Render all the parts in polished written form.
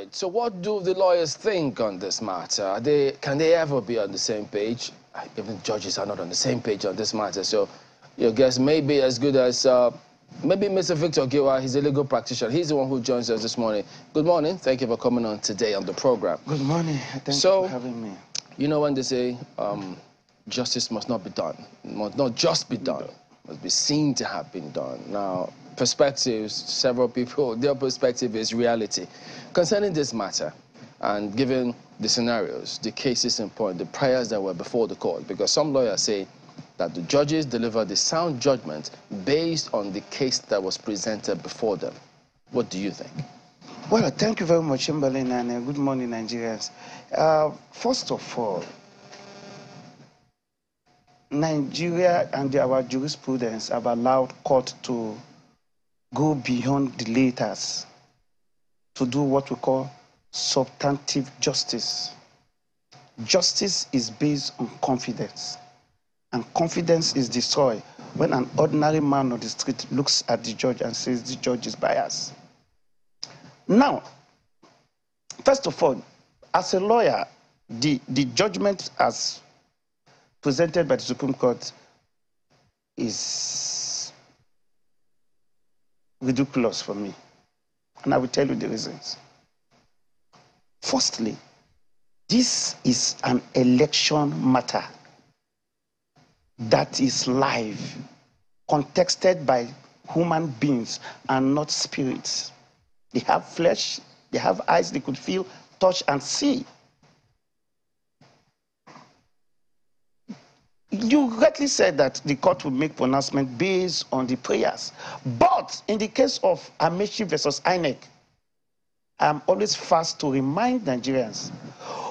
right. So what do the lawyers think on this matter? Can they ever be on the same page? Even judges are not on the same page on this matter. So your guess may be as good as maybe Mr. Victor Giwa. He's a legal practitioner. He's the one who joins us this morning. Good morning. Thank you for coming on today on the program. Good morning. Thank you for having me. You know when they say justice must not be done, must not just be done, must be seen to have been done. Now, perspectives, several people, their perspective is reality. Concerning this matter, and given the scenarios, the cases in point, the priors that were before the court, because some lawyers say that the judges delivered a sound judgment based on the case that was presented before them. What do you think? Well, thank you very much, Chamberlain, and good morning, Nigerians. First of all, Nigeria and our jurisprudence have allowed court to go beyond the letters to do what we call substantive justice. Justice is based on confidence, and confidence is destroyed when an ordinary man on the street looks at the judge and says the judge is biased. Now, first of all, as a lawyer, the judgment as presented by the Supreme Court is ridiculous for me, and I will tell you the reasons. Firstly, this is an election matter that is live, contested by human beings and not spirits. They have flesh, they have eyes, they could feel, touch, and see. You rightly said that the court will make pronouncement based on the prayers. But in the case of Amaechi versus INEC, I'm always fast to remind Nigerians,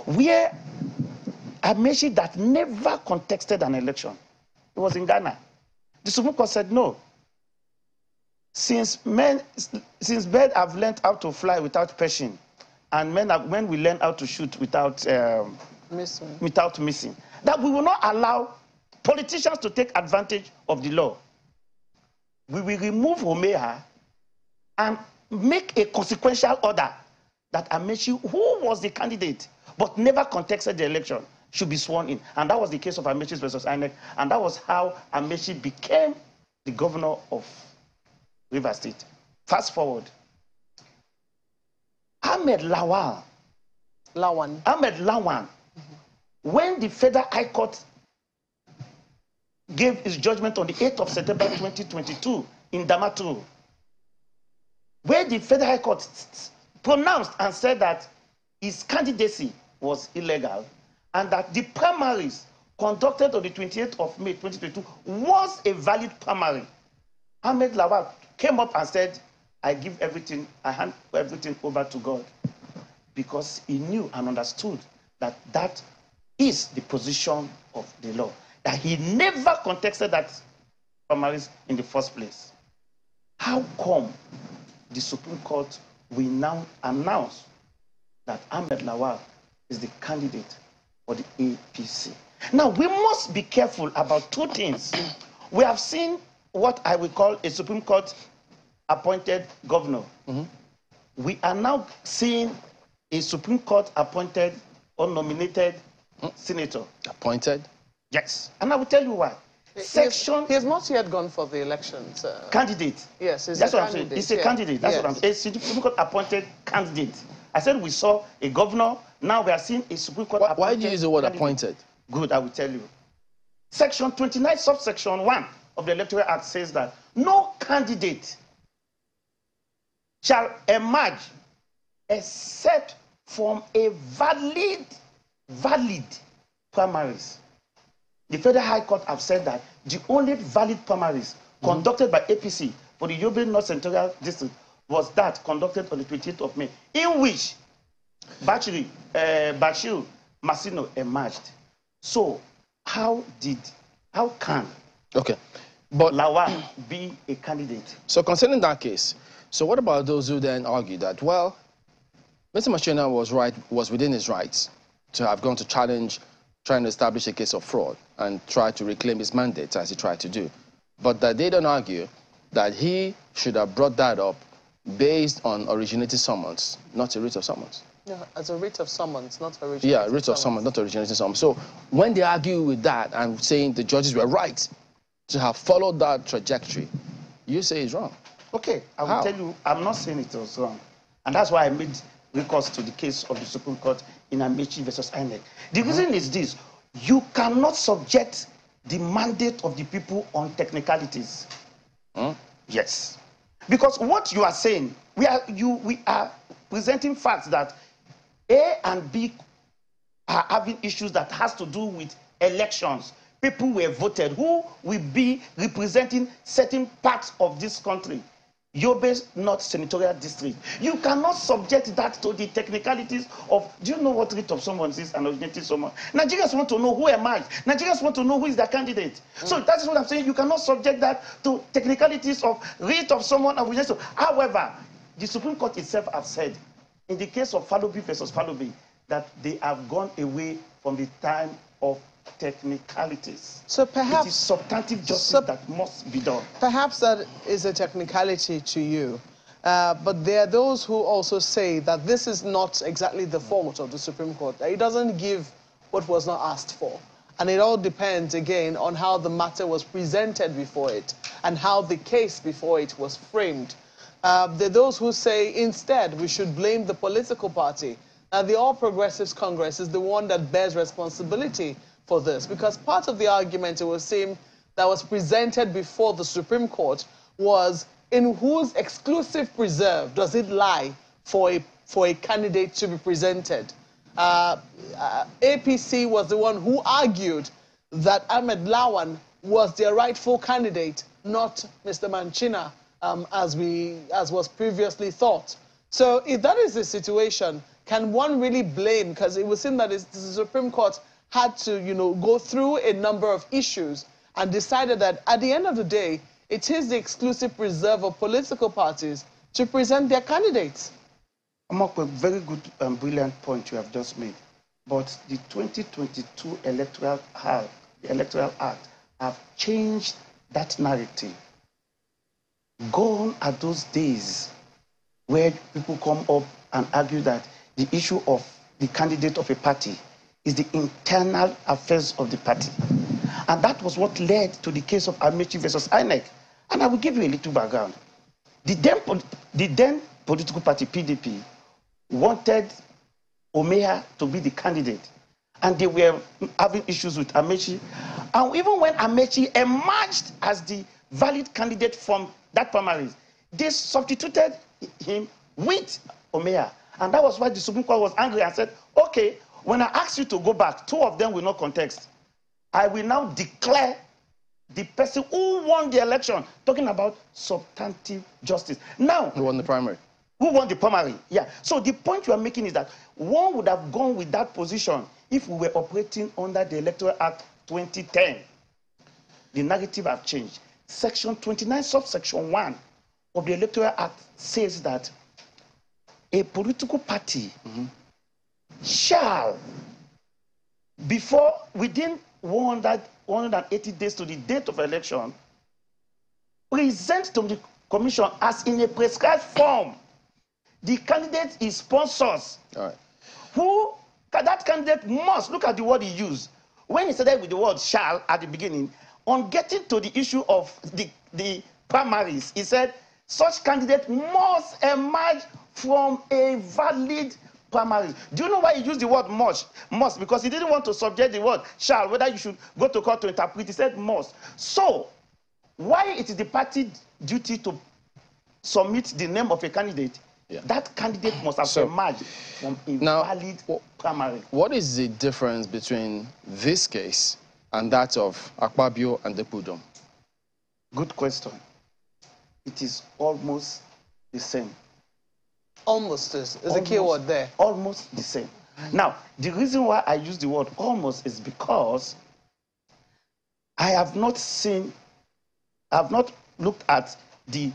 where Amaechi that never contested an election, it was in Ghana. The Supreme Court said no. Since birds have learned how to fly without perching, and when we learn how to shoot without missing, that we will not allow politicians to take advantage of the law. We will remove Homeha and make a consequential order that Amaechi, who was the candidate but never contested the election, should be sworn in. And that was the case of Amaechi versus INEC, and that was how Amaechi became the governor of Rivers State. Fast forward. Ahmed Lawan. When the Federal High Court gave its judgment on the 8th of September 2022 in Damaturu, where the Federal High Court pronounced and said that his candidacy was illegal and that the primaries conducted on the 28th of May 2022 was a valid primary, Ahmed Lawan came up and said, I give everything, I hand everything over to God, because he knew and understood that that is the position of the law, that he never contested that primaries in the first place. How come the Supreme Court will now announce that Ahmed Lawan is the candidate for the APC? Now, we must be careful about two things. We have seen what I will call a Supreme Court appointed governor. We are now seeing a Supreme Court appointed or nominated senator. Appointed? Yes. And I will tell you why. He has not yet gone for the elections. Candidate. Yes, that's what I'm saying. He's a candidate. That's what I'm saying. A Supreme Court appointed candidate. I said we saw a governor. Now we are seeing a Supreme Court appointed. Why do you use the word candidate. Appointed? Good, I will tell you. Section 29, subsection 1 of the Electoral Act says that no candidate shall emerge except from a valid primaries. The Federal High Court have said that the only valid primaries conducted by APC for the Yobe North Senatorial District was that conducted on the 28th of May, in which Bashir Masino emerged. So how can but Lawan be a candidate? So concerning that case, so what about those who then argue that, well, Mr. Machina was within his rights to have gone to challenge, trying to establish a case of fraud and try to reclaim his mandate as he tried to do, but that they don't argue that he should have brought that up based on originating summons, not a writ of summons. Yeah, as a writ of summons, not originating Yeah, writ of summons, not originating summons. So when they argue with that and saying the judges were right to have followed that trajectory, you say it's wrong. Okay, I will tell you, I'm not saying it was wrong. And that's why I made recourse to the case of the Supreme Court in Amechi versus INEC. The reason is this: you cannot subject the mandate of the people on technicalities. Yes. Because what you are saying, we are presenting facts that A and B are having issues that has to do with elections. People were voted who will be representing certain parts of this country. Yobe North Senatorial District. You cannot subject that to the technicalities of, do you know what writ of summons is and originating summons? Nigerians want to know who am I. Nigerians want to know who is their candidate. So that's what I'm saying. You cannot subject that to technicalities of writ of summons and originating. However, the Supreme Court itself has said, in the case of Falobi versus Falobi, that they have gone away from the time of technicalities. So perhaps it is substantive justice that must be done. Perhaps that is a technicality to you, but there are those who also say that this is not exactly the fault of the Supreme Court. It doesn't give what was not asked for, and it all depends again on how the matter was presented before it and how the case before it was framed. There are those who say instead we should blame the political party. The All Progressives Congress is the one that bears responsibility for this, because part of the argument, it would seem, that was presented before the Supreme Court was in whose exclusive preserve does it lie for a candidate to be presented. APC was the one who argued that Ahmed Lawan was their rightful candidate, not Mr. Manchina, as was previously thought. So if that is the situation, can one really blame, because it would seem that the Supreme Court had to, go through a number of issues and decided that at the end of the day, it is the exclusive preserve of political parties to present their candidates. Amok, a very good and brilliant point you have just made. But the 2022 Electoral Act have changed that narrative. Gone are those days where people come up and argue that the issue of the candidate of a party is the internal affairs of the party. And that was what led to the case of Amechi versus INEC. And I will give you a little background. The then political party, PDP, wanted Omeya to be the candidate. And they were having issues with Amechi. And even when Amechi emerged as the valid candidate from that primaries, they substituted him with Omeya. And that was why the Supreme Court was angry and said, okay, when I ask you to go back, 2 of them will not contest. I will now declare the person who won the election, talking about substantive justice. Now, who won the primary? Who won the primary? Yeah. So the point you are making is that one would have gone with that position if we were operating under the Electoral Act 2010. The narrative have changed. Section 29, subsection 1 of the Electoral Act says that a political party shall, within 180 days to the date of election, present to the commission as in a prescribed form the candidate is sponsors. All right. That candidate must, look at the word he used. When he started with the word shall at the beginning, on getting to the issue of the primaries, he said such candidate must emerge from a valid primary. Do you know why he used the word must? Because he didn't want to subject the word shall, whether you should go to court to interpret. He said must. So, why it is the party duty to submit the name of a candidate, that candidate must have emerged from a valid primary. What is the difference between this case and that of Akpabio and Depudom? Good question. It is almost the same. Almost is a key word there. Almost the same. Now, the reason why I use the word almost is because I have not looked at the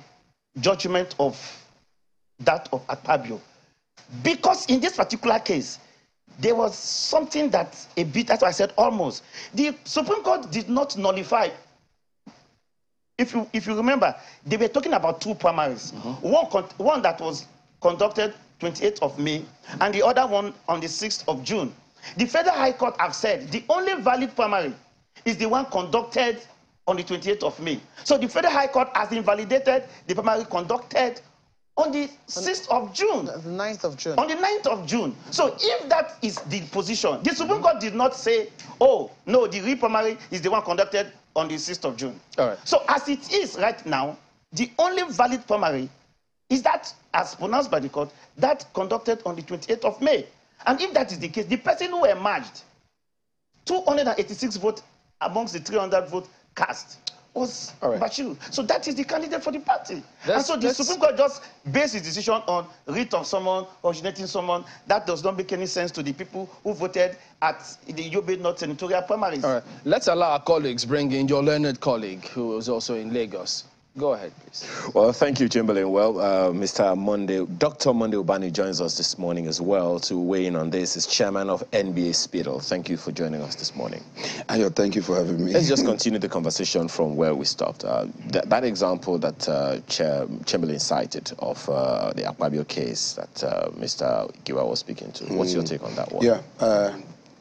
judgment of that of Akpabio. Because in this particular case, there was something that that's why I said almost. The Supreme Court did not nullify if you remember, they were talking about two primaries. One that was conducted 28th of May, and the other one on the 6th of June. The Federal High Court have said the only valid primary is the one conducted on the 28th of May. So the Federal High Court has invalidated the primary conducted on the 6th of June. The 9th of June. On the 9th of June. So if that is the position, the Supreme Court did not say, oh, no, the real primary is the one conducted on the 6th of June. All right. So as it is right now, the only valid primary is that, as pronounced by the court, that conducted on the 28th of May. And if that is the case, the person who emerged 286 votes amongst the 300 votes cast was Bashir. So that is the candidate for the party. And so the Supreme Court just based its decision on writ of summon, originating summon. That does not make any sense to the people who voted at the Yobe North Senatorial primaries. All right. Let's allow our colleagues bring in your learned colleague who is also in Lagos. Go ahead, please. Well, thank you, Chamberlain. Well, Dr. Monday Ubani joins us this morning as well to weigh in on this. He's chairman of NBA Spittle. Thank you for joining us this morning. Ayo, thank you for having me. Let's just continue the conversation from where we stopped. That example that Chamberlain cited of the Akpabio case that Mr. Giwa was speaking to. What's your take on that one? Yeah,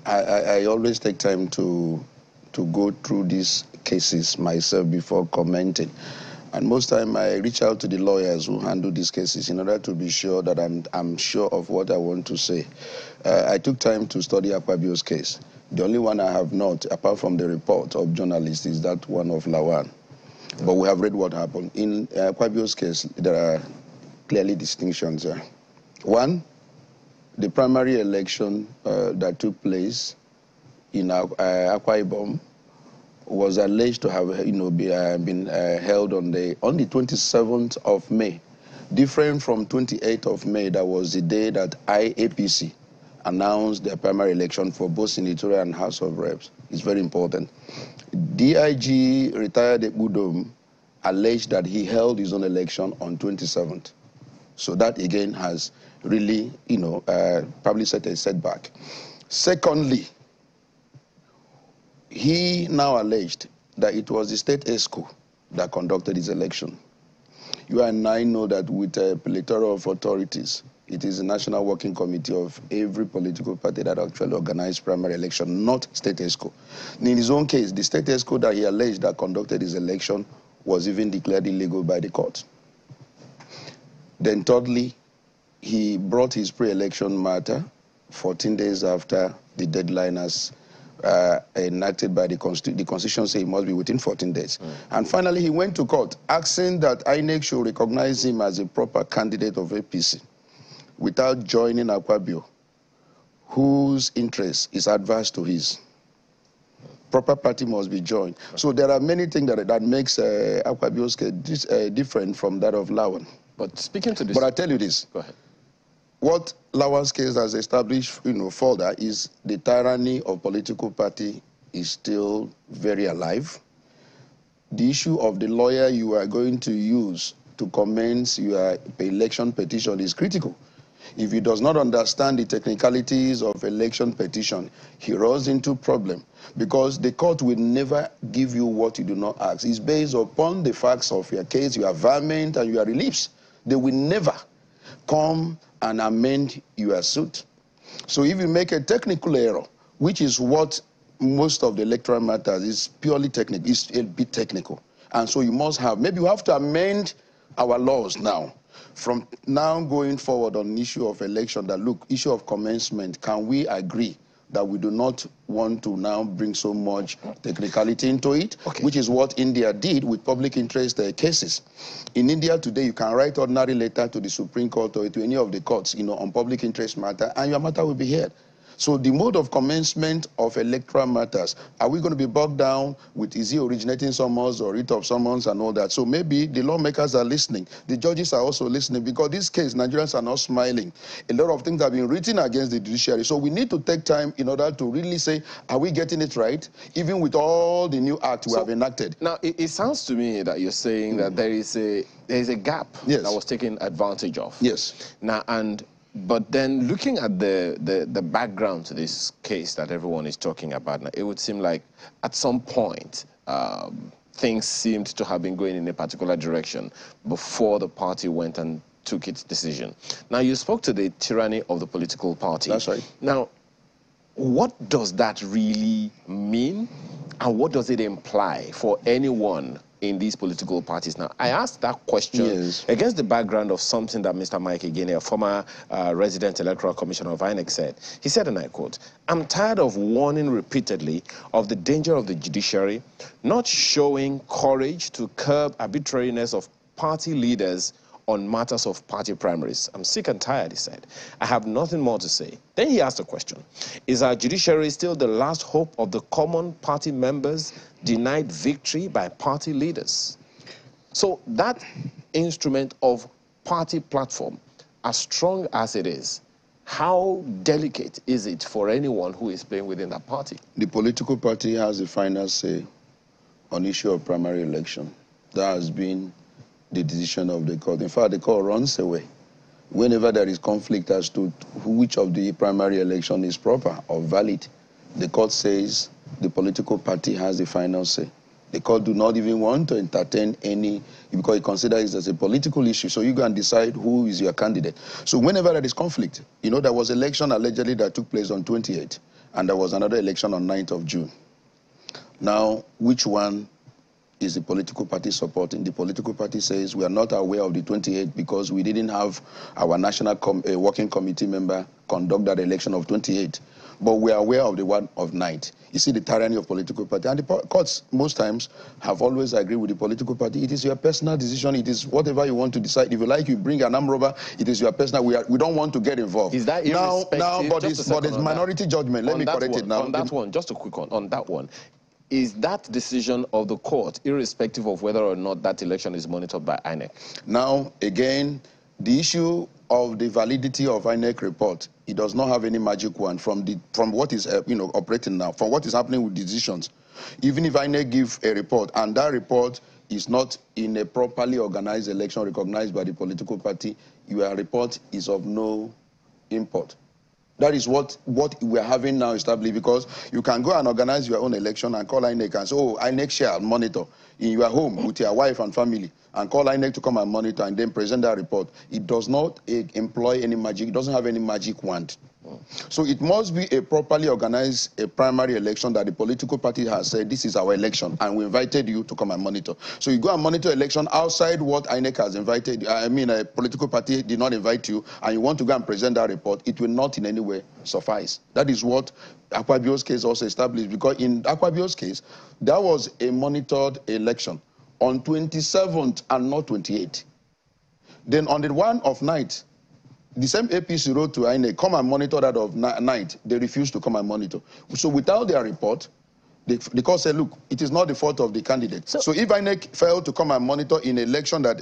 I always take time to go through these cases myself before commenting. And most time I reach out to the lawyers who handle these cases in order to be sure that I'm sure of what I want to say. I took time to study Akpabio's case. The only one I have not, apart from the report of journalists, is that one of Lawan. But we have read what happened. In Akpabio's case, there are clearly distinctions there. One, the primary election that took place in Akwa Ibom was alleged to have, been held on the 27th of May, different from 28th of May. That was the day that IAPC announced their primary election for both Senatorial and House of Reps. It's very important. DIG retired Udom alleged that he held his own election on 27th. So that again has really, probably set a setback. Secondly, he now alleged that it was the state ESCO that conducted his election. You and I know that with electoral authorities, it is the National Working Committee of every political party that actually organized primary election, not state ESCO. In his own case, the state ESCO that he alleged that conducted his election was even declared illegal by the court. Then thirdly, he brought his pre-election matter 14 days after the deadline as enacted by the Constitution, say it must be within 14 days. And finally, he went to court asking that INEC should recognize him as a proper candidate of APC without joining Akpabio, whose interest is adverse to his. Proper party must be joined. So there are many things that makes Akpabio's case different from that of Lawan. But speaking to this... But I tell you this. Go ahead. What Lawan's case has established, further is the tyranny of political party is still very alive. The issue of the lawyer you are going to use to commence your election petition is critical. If he does not understand the technicalities of election petition, he runs into problem because the court will never give you what you do not ask. It's based upon the facts of your case, your averment, and your reliefs. They will never come and amend your suit. So if you make a technical error, which is what most of the electoral matters is purely technical, it's a bit technical. And so you must have, maybe you have to amend our laws now. From now going forward on the issue of election, that look, issue of commencement, can we agree that we do not want to now bring so much technicality into it, which is what India did with public interest cases. In India today, you can write ordinary letter to the Supreme Court or to any of the courts, on public interest matter, and your matter will be heard. So the mode of commencement of electoral matters, are we going to be bogged down with is he originating summons or writ of summons and all that? So maybe the lawmakers are listening. The judges are also listening because this case, Nigerians are not smiling. A lot of things have been written against the judiciary. So we need to take time in order to really say, are we getting it right? Even with all the new acts we have enacted. Now, it sounds to me that you're saying that there is a gap that was taken advantage of. Yes. Now, but then looking at the background to this case that everyone is talking about now, it would seem like at some point things seemed to have been going in a particular direction before the party went and took its decision. Now, you spoke to the tyranny of the political party. That's right. Now, what does that really mean, and what does it imply for anyone in these political parties? Now, I asked that question against the background of something that Mr. Mike Egene, a former resident electoral commissioner of INEC, said. He said, and I quote, "I'm tired of warning repeatedly of the danger of the judiciary not showing courage to curb arbitrariness of party leaders on matters of party primaries. I'm sick and tired," he said. "I have nothing more to say." Then he asked a question. Is our judiciary still the last hope of the common party members denied victory by party leaders? So that instrument of party platform, as strong as it is, how delicate is it for anyone who is playing within that party? The political party has the final say on issue of primary election. That has been the decision of the court. In fact, the court runs away whenever there is conflict as to which of the primary election is proper or valid. The court says the political party has the final say. The court do not even want to entertain any, because it considers it as a political issue. So you go and decide who is your candidate. So whenever there is conflict, you know, there was election allegedly that took place on 28th, and there was another election on 9th of June. Now, which one is the political party supporting? The political party says we are not aware of the 28th because we didn't have our national working committee member conduct that election of 28th. But we are aware of the one of 9th. You see the tyranny of political party. And the courts most times have always agreed with the political party. It is your personal decision. It is whatever you want to decide. If you like, you bring an armed robber. It is your personal. We don't want to get involved. Is that irrespective? Now, but it's minority judgment. Let me correct it now. On that one, just a quick one. On that one, is that decision of the court irrespective of whether or not that election is monitored by INEC? Now, again, the issue of the validity of INEC report, it does not have any magic wand from what is operating now, from what is happening with decisions. Even if INEC give a report and that report is not in a properly organized election recognized by the political party, your report is of no import. That is what we're having now established, because you can go and organize your own election and call INEC and say, oh, INEC shall monitor in your home with your wife and family, and call INEC to come and monitor and then present that report. It does not employ any magic. It doesn't have any magic wand. So it must be a properly organized primary election that the political party has said, this is our election, and we invited you to come and monitor. So you go and monitor election outside what INEC has invited. I mean, a political party did not invite you, and you want to go and present that report, it will not in any way suffice. That is what Akpabio's case also established, because in Akpabio's case, that was a monitored election on 27th and not 28th. Then on the one of 9th, the same APC wrote to INEC, come and monitor that of 9th. They refused to come and monitor. So without their report, the court said, look, it is not the fault of the candidate. So if INEC failed to come and monitor in an election that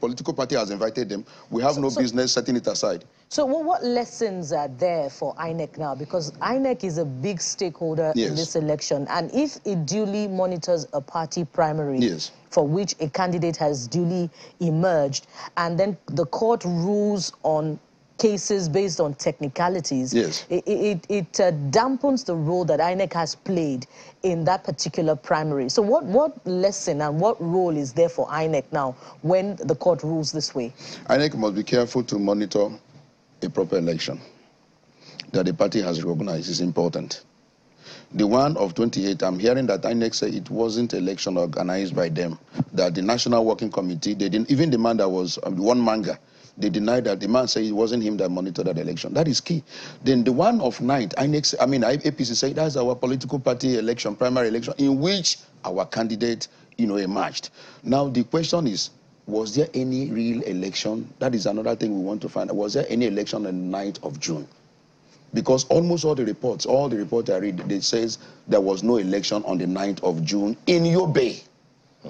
political party has invited them, we have no business setting it aside. So what lessons are there for INEC now? Because INEC is a big stakeholder in this election. And if it duly monitors a party primary for which a candidate has duly emerged, and then the court rules on cases based on technicalities, it dampens the role that INEC has played in that particular primary. So what lesson and what role is there for INEC now when the court rules this way? INEC must be careful to monitor a proper election that the party has recognized is important. The one of 28, I'm hearing that INEC said it wasn't election organized by them, that the National Working Committee, they didn't, even the man that was one manga, they denied that. The man said it wasn't him that monitored that election. That is key. Then the one of 9th, APC said that's our political party election, primary election, in which our candidate, emerged. Now the question is, was there any real election? That is another thing we want to find out. Was there any election on the 9th of June? Because almost all the reports I read, they says there was no election on the 9th of June in Yobe.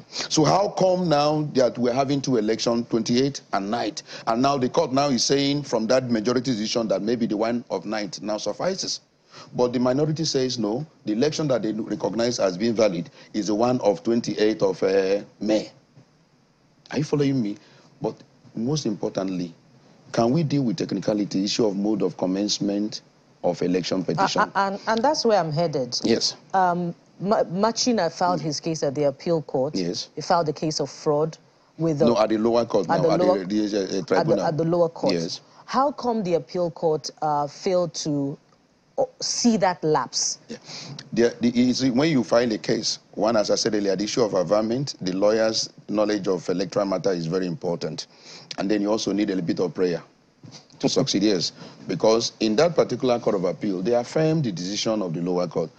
So how come now that we're having two elections, 28th and 9th, and now the court now is saying from that majority decision that maybe the one of 9th now suffices? But the minority says no, the election that they recognize as being valid is the one of 28th of May. Are you following me? But most importantly, can we deal with technicality, issue of mode of commencement of election petition? And that's where I'm headed. Yes. Machina filed his case at the appeal court. Yes. He filed a case of fraud with the... No, at the lower court now, at the tribunal. At the lower court. Yes. How come the appeal court failed to see that lapse? Yeah. When you file a case, one, as I said earlier, the issue of averment, the lawyer's knowledge of electoral matter is very important. And then you also need a little bit of prayer to succeed, yes. Because in that particular court of appeal, they affirmed the decision of the lower court,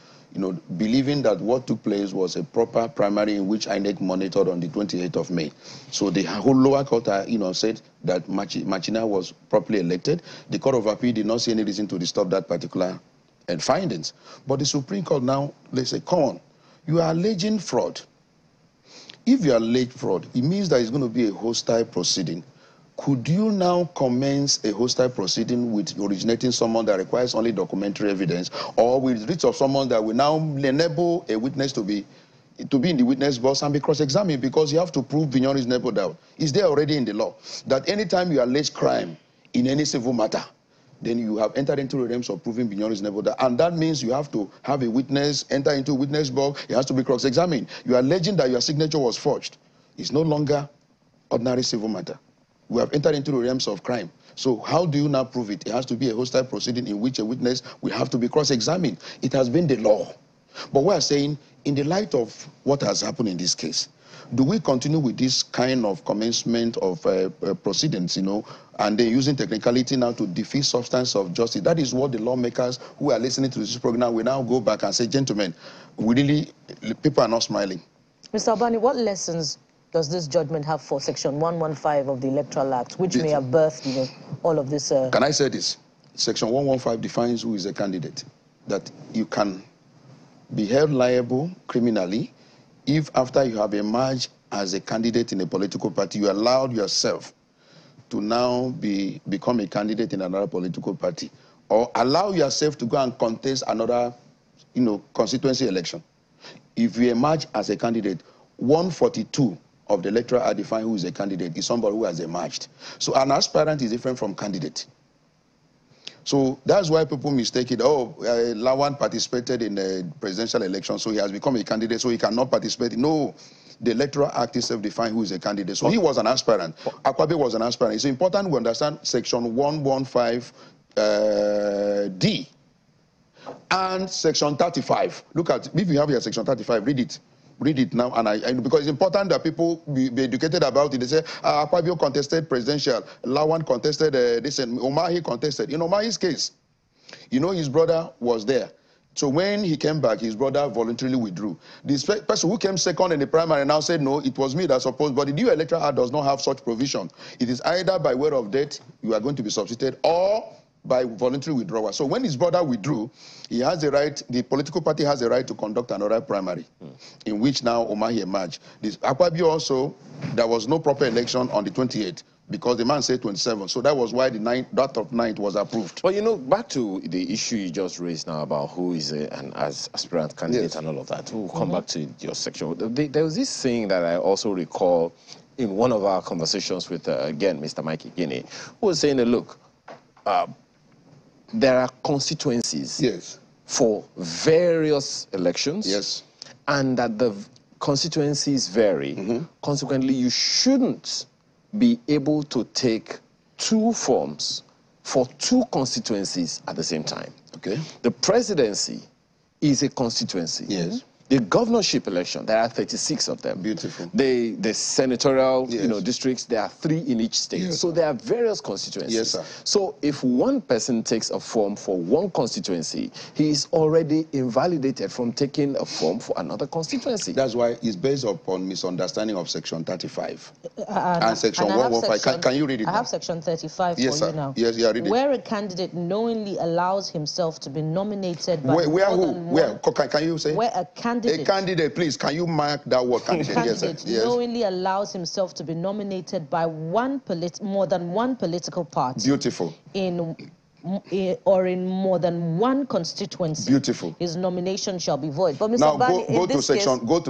believing that what took place was a proper primary in which INEC monitored on the 28th of May. So the whole lower court, said that Machina was properly elected. The court of appeal did not see any reason to disturb that particular findings. But the Supreme Court now, they say, come on, you are alleging fraud. If you allege fraud, it means that it's going to be a hostile proceeding. Could you now commence a hostile proceeding with originating someone that requires only documentary evidence, or with writ of someone that will now enable a witness to be in the witness box and be cross-examined, because you have to prove beyond reasonable doubt? It's there already in the law that anytime you allege crime in any civil matter, then you have entered into the realms of proving beyond reasonable doubt. And that means you have to have a witness enter into a witness box. It has to be cross-examined. You are alleging that your signature was forged. It's no longer ordinary civil matter. We have entered into the realms of crime. So how do you now prove it? It has to be a hostile proceeding in which a witness will have to be cross-examined. It has been the law. But we are saying, in the light of what has happened in this case, do we continue with this kind of commencement of proceedings, and then using technicality now to defeat substance of justice? That is what the lawmakers who are listening to this program will now go back and say, gentlemen, people are not smiling. Mr. Albani, what lessons does this judgment have for Section 115 of the Electoral Act, which may have birthed, all of this? Can I say this? Section 115 defines who is a candidate. That you can be held liable criminally if, after you have emerged as a candidate in a political party, you allowed yourself to now become a candidate in another political party, or allow yourself to go and contest another, constituency election. If you emerge as a candidate, 142 of the Electoral Act define who is a candidate is somebody who has emerged. So an aspirant is different from candidate. So that's why people mistake it. Lawan participated in a presidential election, so he has become a candidate, so he cannot participate. No, the Electoral Act itself defines who is a candidate. So he was an aspirant. Akwabe was an aspirant. It's important we understand Section 115D and Section 35. Look at, if you have your Section 35, read it. Read it now, and because it's important that people be educated about it. They say, Akpabio contested presidential, Lawan contested this, and Omahi contested. In Omahi's case, his brother was there. So when he came back, his brother voluntarily withdrew. This person who came second in the primary now said, no, it was me that supposed, but the new Electoral Act does not have such provision. It is either by way of death, you are going to be substituted, or by voluntary withdrawal. So when his brother withdrew, he has the right, the political party has the right to conduct another primary, in which now Omahi emerged. This Akpabio also, there was no proper election on the 28th, because the man said 27. So that was why the 9th was approved. Well, back to the issue you just raised now about who is an aspirant candidate and all of that. We'll come back to your section. There was this thing that I also recall in one of our conversations with, again, Mr. Mike Igini, who was saying that, look, there are constituencies for various elections, and that the constituencies vary. Consequently, you shouldn't be able to take two forms for two constituencies at the same time. The presidency is a constituency. The governorship election, there are 36 of them. The senatorial districts, there are 3 in each state. So there are various constituencies. So if one person takes a form for one constituency, he is already invalidated from taking a form for another constituency. That's why it's based upon misunderstanding of Section 35 and Section 115. Can you read it I have Section 35 for you now. Read it. Where a candidate knowingly allows himself to be nominated by Can you say? Where a candidate, please, can you mark that word, candidate? Knowingly allows himself to be nominated by more than one political party. Or in more than one constituency. His nomination shall be void. But Mr. Now Bani, go to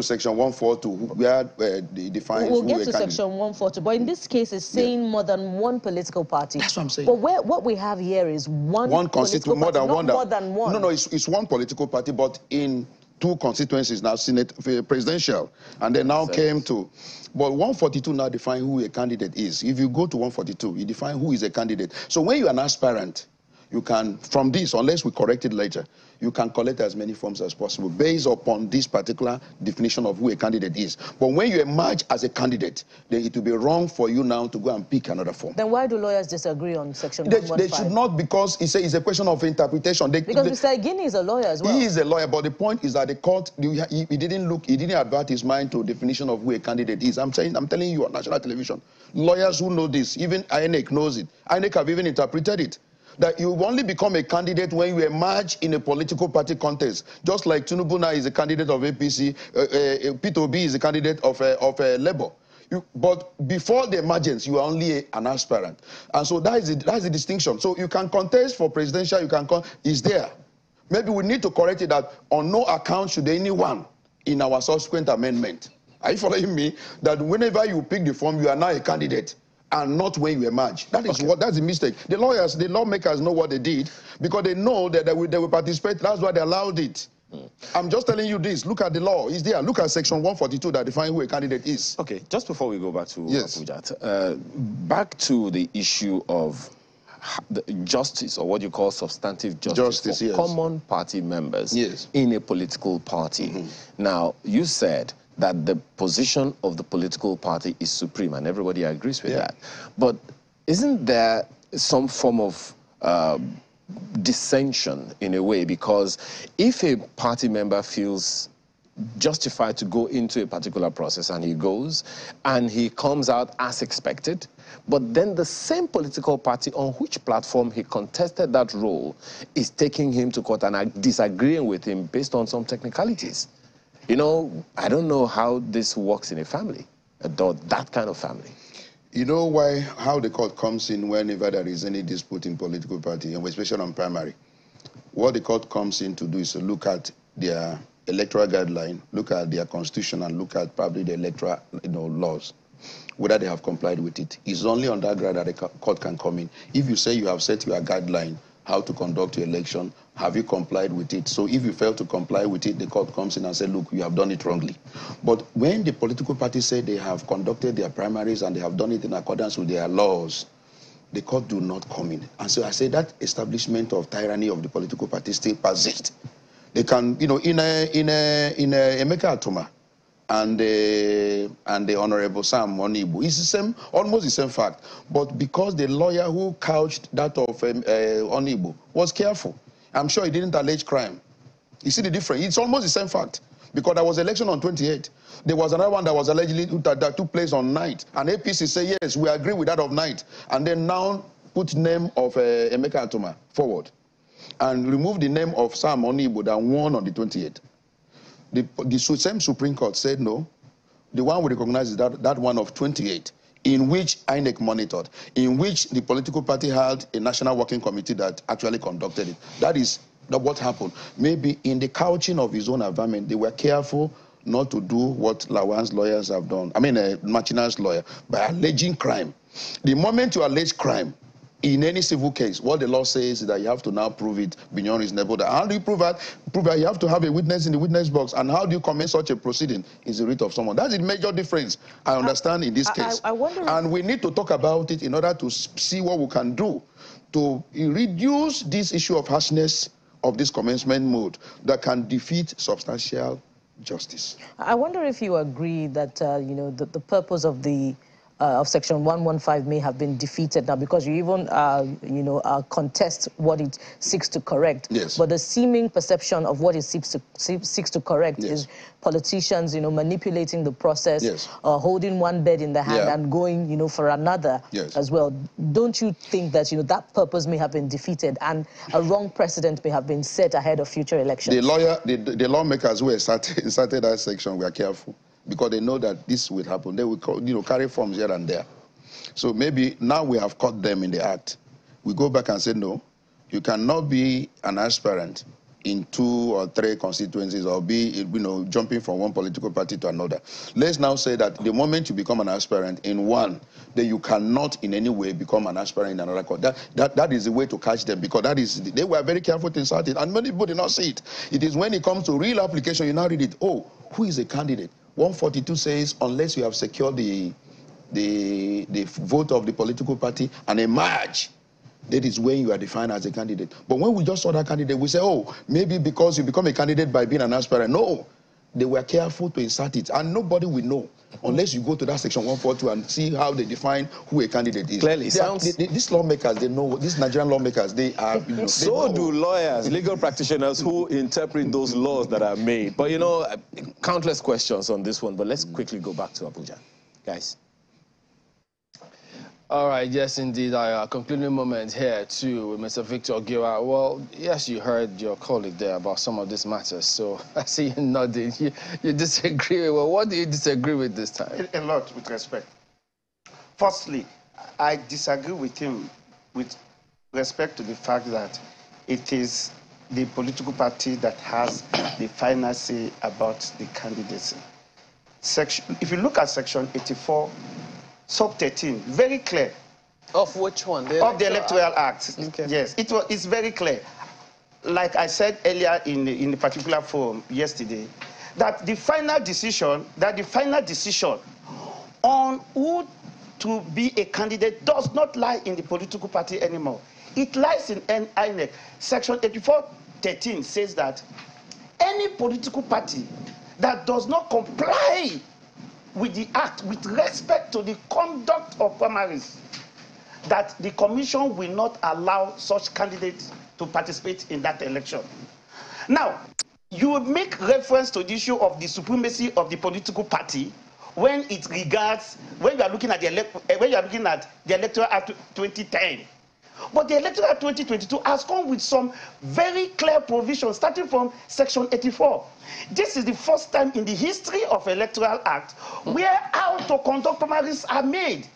Section 142, where it defines. We'll get to Section 142, but in this case, it's saying more than one political party. That's what I'm saying. But what we have here is one political party, more than one. No, it's one political party, but in 2 constituencies now, Senate, presidential, and they now came to, but 142 now define who a candidate is. If you go to 142, you define who is a candidate. So when you are an aspirant, you can, from this, unless we correct it later, you can collect as many forms as possible based upon this particular definition of who a candidate is. But when you emerge as a candidate, then it will be wrong for you now to go and pick another form. Then why do lawyers disagree on Section 115? They should not, because it's a question of interpretation. Because Mr. Guinea is a lawyer as well. He is a lawyer, but the point is that the court, he didn't advert his mind to definition of who a candidate is. I'm telling you on national television, lawyers who know this, even INEC knows it. INEC have even interpreted it, that you only become a candidate when you emerge in a political party contest. Just like Tinubu now is a candidate of APC, Peter Obi is a candidate of Labour. But before the emergence, you are only an aspirant. And so that's the distinction. So you can contest for presidential, is there. Maybe we need to correct it that on no account should anyone in our subsequent amendment. Are you following me? That whenever you pick the form, you are now a candidate, and not when you emerge. That's the mistake. The lawyers, the lawmakers know what they did, because they know that they will participate. That's why they allowed it. I'm just telling you this. Look at the law. It's there. Look at Section 142 that defines who a candidate is. Okay, just before we go back to Abuja, back to the issue of the justice, or what you call substantive justice for common party members in a political party. Now, you said that the position of the political party is supreme, and everybody agrees with that. But isn't there some form of dissension in a way? Because if a party member feels justified to go into a particular process and he goes and he comes out as expected, but then the same political party on which platform he contested that role is taking him to court and are disagreeing with him based on some technicalities. You know, I don't know how this works in a family, that kind of family. You know how the court comes in whenever there is any dispute in political party, and especially on primary. What the court comes in to do is to look at their electoral guideline, look at their constitution, and look at probably the electoral laws, whether they have complied with it. It's only on that ground that the court can come in. If you say you have set your guideline, how to conduct your election, have you complied with it? So if you fail to comply with it, the court comes in and says, look, you have done it wrongly. But when the political parties say they have conducted their primaries and they have done it in accordance with their laws, the court do not come in. And so I say that establishment of tyranny of the political party still persists. They can, in Emeka Atuma and the Honorable Sam Onibu, it's the same, almost the same fact. But because the lawyer who couched that of Onibu was careful, I'm sure he didn't allege crime. You see the difference? It's almost the same fact. Because there was election on 28. There was another one that was allegedly that took place on night. And APC say, yes, we agree with that of night. And then now put name of Emeka Atuma forward. And remove the name of Sam Onibu that won on the 28th. The same Supreme Court said no. The one we recognize is that one of 28, in which INEC monitored, in which the political party had a national working committee that actually conducted it. That is what happened. Maybe in the couching of his own environment, they were careful not to do what Lawan's lawyers have done. I mean, Machina's lawyer, by alleging crime. The moment you allege crime, in any civil case, what the law says is that you have to now prove it beyond reasonable doubt. How do you prove that? Prove that you have to have a witness in the witness box. And how do you commence such a proceeding? Is the writ of someone. That's the major difference I understand in this case. I wonder and we need to talk about it in order to see what we can do to reduce this issue of harshness of this commencement mode that can defeat substantial justice. I wonder if you agree that, the purpose of Section 115 may have been defeated now, because you even, contest what it seeks to correct. Yes. But the seeming perception of what it seeks to correct is politicians, manipulating the process, holding one bed in the hand and going, for another as well. Don't you think that, that purpose may have been defeated and a wrong precedent may have been set ahead of future elections? The lawmakers who started that section were careful, because they know that this will happen. They will, carry forms here and there. So maybe now we have caught them in the act. We go back and say, no, you cannot be an aspirant in 2 or 3 constituencies, or be, jumping from one political party to another. Let's now say that the moment you become an aspirant in one, then you cannot in any way become an aspirant in another court. That is the way to catch them, because they were very careful to insert it, and many people did not see it. It is when it comes to real application, you now read it. Oh, who is a candidate? 142 says, unless you have secured the vote of the political party and emerge, that is when you are defined as a candidate. But when we just saw that candidate, we say, oh, maybe because you become a candidate by being an aspirant. No, they were careful to insert it, and nobody will know unless you go to that section 142 and see how they define who a candidate is. Clearly, these lawmakers, they know. These Nigerian lawmakers, they are. So do lawyers, legal practitioners who interpret those laws that are made. But countless questions on this one. But let's quickly go back to Abuja, guys. All right, yes, indeed. Our concluding moment here, too, with Mr. Victor Ogiwa. Well, yes, you heard your colleague there about some of these matters, so I see you nodding. You disagree. Well, what do you disagree with this time? A lot, with respect. Firstly, I disagree with him with respect to the fact that it is the political party that has the final say about the candidacy. If you look at Section 84, Sub 13, very clear. Of which one? Of the Electoral Act. Okay. Yes, it's very clear. Like I said earlier in the particular forum yesterday, that the final decision on who to be a candidate does not lie in the political party anymore. It lies in INEC. Section 84(13) says that any political party that does not comply with the act with respect to the conduct of primaries, that the commission will not allow such candidates to participate in that election. Now, you make reference to the issue of the supremacy of the political party when it regards, when you are looking at the Electoral Act 2010. But the Electoral Act 2022 has come with some very clear provisions, starting from Section 84. This is the first time in the history of Electoral Act where how to conduct primaries are made.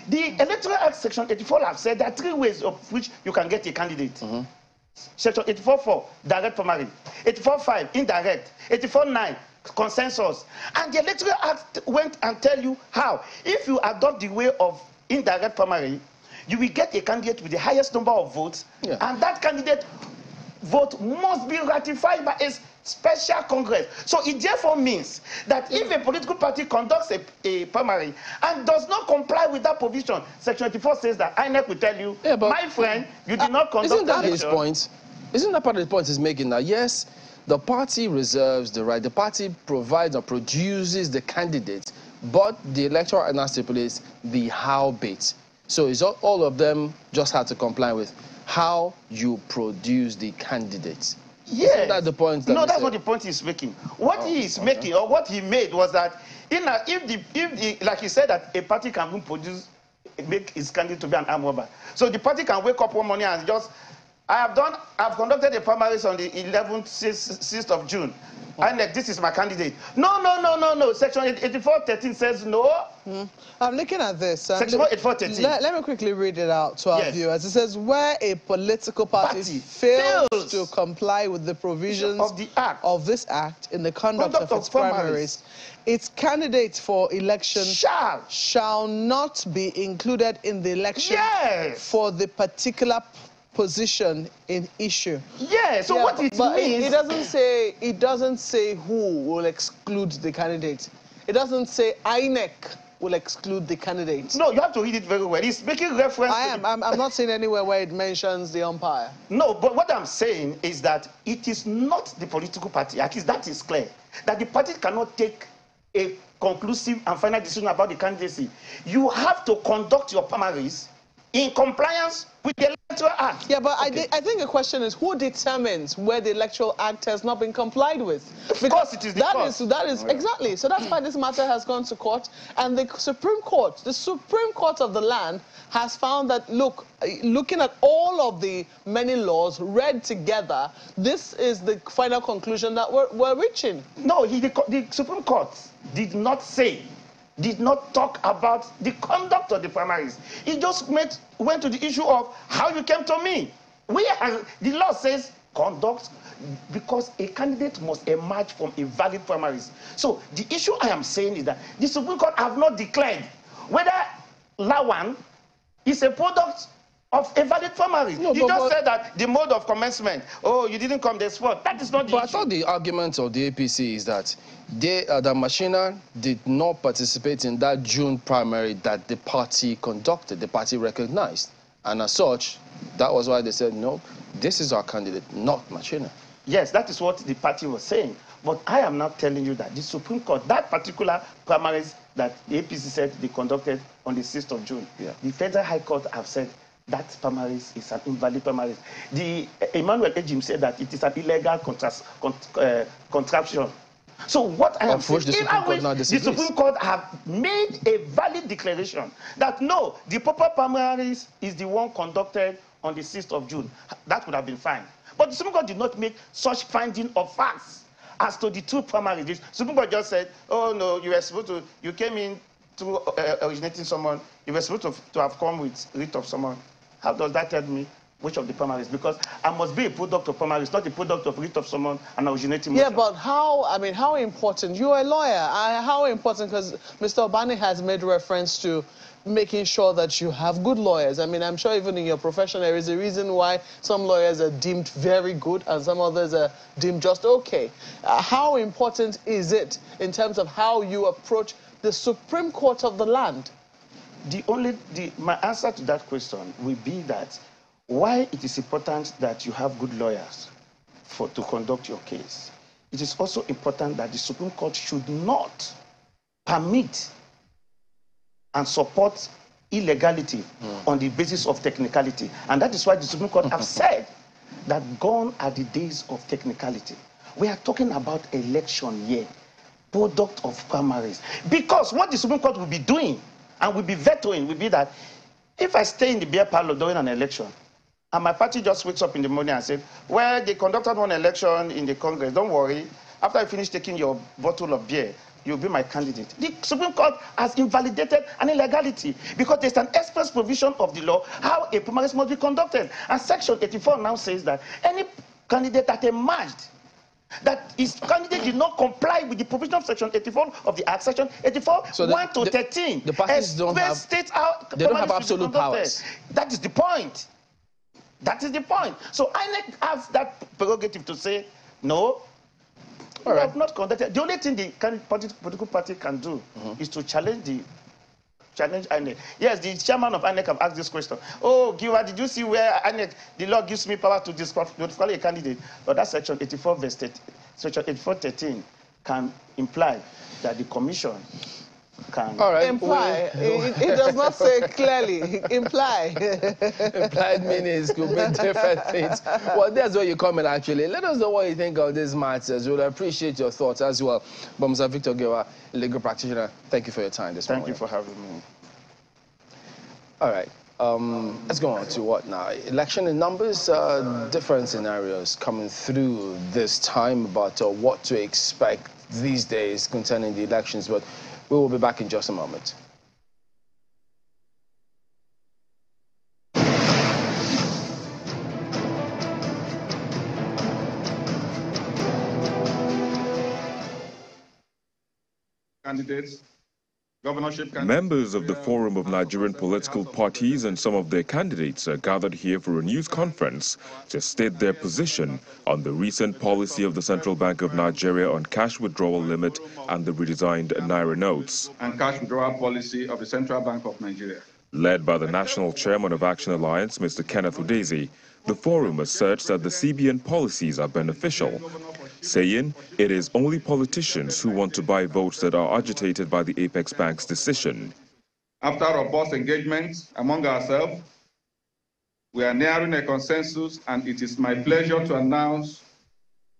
The Electoral Act Section 84 have said there are 3 ways of which you can get a candidate. Section 84(4), direct primary. 84(5), indirect. 84(9), consensus. And the Electoral Act went and tell you how. If you adopt the way of indirect primary, you will get a candidate with the highest number of votes, and that candidate vote must be ratified by a special Congress. So it therefore means that if a political party conducts a primary and does not comply with that provision, Section 84 says that INEC will tell you, my friend, you did not conduct Isn't that his point? Isn't that part of the point he's making now? Yes, the party reserves the right. The party provides or produces the candidate, but the electoral act now stipulates the how bit. So it's all of them just had to comply with how you produce the candidates. Yes. Isn't that the point? No, that's not the point he's making. What he is making, or what he made, was that if like he said, that a party can make his candidate to be an armed robber. So the party can wake up one morning and just, I've conducted the primaries on the 11th, 6th of June. INEC, this is my candidate. No. Section 84(13) says no. I'm looking at this. Section 84(13). Let me quickly read it out to our viewers. It says, where a political party fails to comply with the provisions of this act in the conduct of its primaries, its candidates for election shall not be included in the election for the particular position in issue. So what it means, it doesn't say who will exclude the candidate. It doesn't say INEC will exclude the candidate. No, you have to read it very well. It's making reference I'm not seeing anywhere where it mentions the umpire. No, but what I'm saying is that it is not the political party, at least that is clear, that the party cannot take a conclusive and final decision about the candidacy. You have to conduct your primaries in compliance with the Electoral Act. Yeah, but I think the question is, who determines where the Electoral Act has not been complied with? Because it is the court. That is exactly. So that's why this matter has gone to court, and the Supreme Court of the land has found that, look, looking at all of the many laws read together, this is the final conclusion that we're reaching. No, the Supreme Court did not talk about the conduct of the primaries. He just went to the issue of how you came to me. The law says conduct, because a candidate must emerge from a valid primaries. So the issue I am saying is that the Supreme Court have not declared whether Lawan is a product of a valid primary. No, you just said that the mode of commencement, oh, you didn't come this spot. That is not the issue. I thought the argument of the APC is that the Machina did not participate in that June primary that the party conducted, the party recognized. And as such, that was why they said, no, this is our candidate, not Machina. Yes, that is what the party was saying. But I am not telling you that the Supreme Court, that particular primaries that the APC said they conducted on the 6th of June, the Federal High Court have said that primaries is an invalid primaries. The Emmanuel Ejim said that it is an illegal contraption. So what I am saying, the Supreme Court have made a valid declaration that no, the proper primaries is the one conducted on the 6th of June. That would have been fine. But the Supreme Court did not make such finding of facts as to the two primaries. The Supreme Court just said, oh no, you were supposed to, you came in through originating someone, you were supposed to have come with writ of someone. How does that tell me which of the primaries? Because I must be a product of primaries, not a product of writ of someone and originating motion. Yeah, but how, I mean, how important, you're a lawyer, how important, because Mr. Obani has made reference to making sure that you have good lawyers. I mean, I'm sure even in your profession there is a reason why some lawyers are deemed very good and some others are deemed just okay. How important is it in terms of how you approach the Supreme Court of the land? My answer to that question will be that why it is important that you have good lawyers to conduct your case. It is also important that the Supreme Court should not permit and support illegality on the basis of technicality. And that is why the Supreme Court have said that gone are the days of technicality. We are talking about election here, product of primaries. Because what the Supreme Court will be doing and will be vetoing will be that if I stay in the beer parlor during an election and my party just wakes up in the morning and says, well, they conducted one election in the Congress, don't worry, after I finish taking your bottle of beer, you'll be my candidate. The Supreme Court has invalidated an illegality because there's an express provision of the law how a primaries must be conducted. And Section 84 now says that any candidate that emerged, that his candidate did not comply with the provision of Section 84 of the Act, Section 84, so 1 to 13. The parties don't have absolute powers. That is the point. That is the point. So INEC has that prerogative to say, no, we have not conducted. The only thing the political party can do is to challenge INEC. Yes, the chairman of INEC have asked this question. Oh, Giwa, did you see where INEC, the law gives me power to disqualify a candidate? But that Section 84 verse 13, Section 84:13 can imply that the commission can imply. It does not say clearly. Imply. Implied meanings could mean different things. Well, that's where you come in, actually. Let us know what you think of these matters. We'll appreciate your thoughts as well. Mr. Victor Gewa, legal practitioner, thank you for your time this morning. Thank you for having me. All right. Let's go on to what now? Election in numbers, different scenarios coming through this time about what to expect these days concerning the elections, but we will be back in just a moment. Candidates, governorship candidates. Members of the Forum of Nigerian Political Parties and some of their candidates are gathered here for a news conference to state their position on the recent policy of the Central Bank of Nigeria on cash withdrawal limit and the redesigned Naira notes. And cash withdrawal policy of the Central Bank of Nigeria. Led by the National Chairman of Action Alliance, Mr. Kenneth Udeze, the forum asserts that the CBN policies are beneficial, saying it is only politicians who want to buy votes that are agitated by the Apex Bank's decision. After robust engagement among ourselves, we are nearing a consensus, and it is my pleasure to announce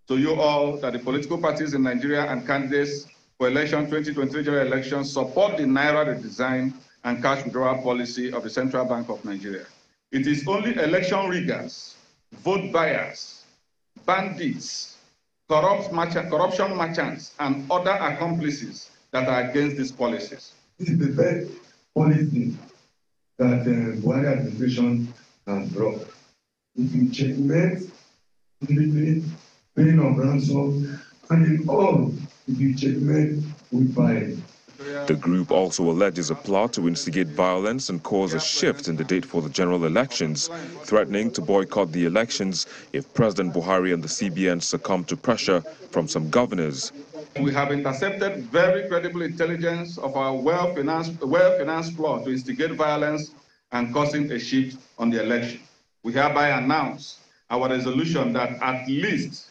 to you all that the political parties in Nigeria and candidates for election 2023 general elections support the Naira redesign and cash withdrawal policy of the Central Bank of Nigeria. It is only election riggers, vote buyers, bandits, corruption merchants, and other accomplices that are against these policies. This is the best policy that the Buhari administration has brought. It will checkmate kidnapping, paying of ransom, and in all to be checkmate with violence. The group also alleges a plot to instigate violence and cause a shift in the date for the general elections, threatening to boycott the elections if President Buhari and the CBN succumb to pressure from some governors. We have intercepted very credible intelligence of our well-financed plot to instigate violence and causing a shift on the election. We hereby announce our resolution that at least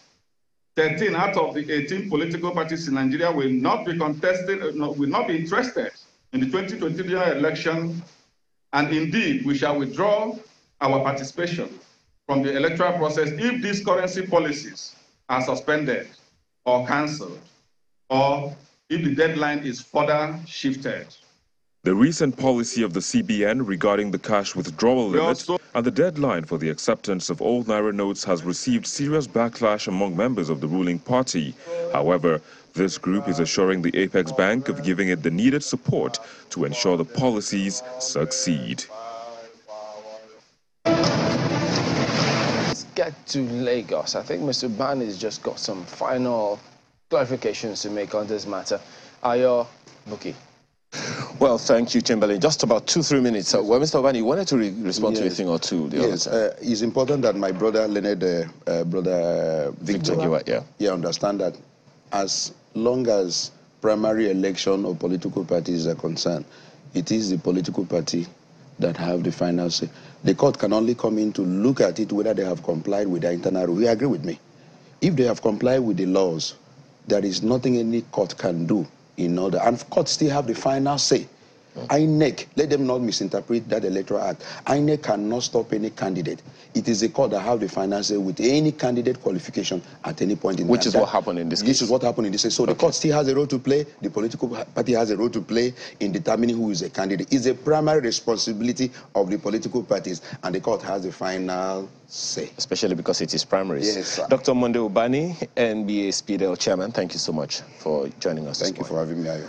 13 out of the 18 political parties in Nigeria will not be interested in the 2023 election, and indeed we shall withdraw our participation from the electoral process if these currency policies are suspended or cancelled, or if the deadline is further shifted. The recent policy of the CBN regarding the cash withdrawal limit and the deadline for the acceptance of old Naira notes has received serious backlash among members of the ruling party. However, this group is assuring the Apex Bank of giving it the needed support to ensure the policies succeed. Let's get to Lagos. I think Mr. Ban has just got some final clarifications to make on this matter. Ayo Buki. Well, thank you, Chamberlain. Just about 2-3 minutes. Well, Mr. Obani, you wanted to respond to a thing or two. Yes, it's important that my brother Leonard, brother Victor, understand that as long as primary election of political parties are concerned, it is the political party that have the final say. The court can only come in to look at it whether they have complied with their internal rule. You agree with me? If they have complied with the laws, there is nothing any court can do in order, and courts still have the final say. INEC, let them not misinterpret that electoral act. INEC cannot stop any candidate. It is the court that have the final say with any candidate qualification at any point in time. Which is what happened in this case. This is what happened in this case. So the court still has a role to play. The political party has a role to play in determining who is a candidate. It's a primary responsibility of the political parties, and the court has the final say. Especially because it is primaries. Yes, sir. Dr. Monday Ubani, NBA Speedel Chairman, thank you so much for joining us. Thank you for having me, Ayo.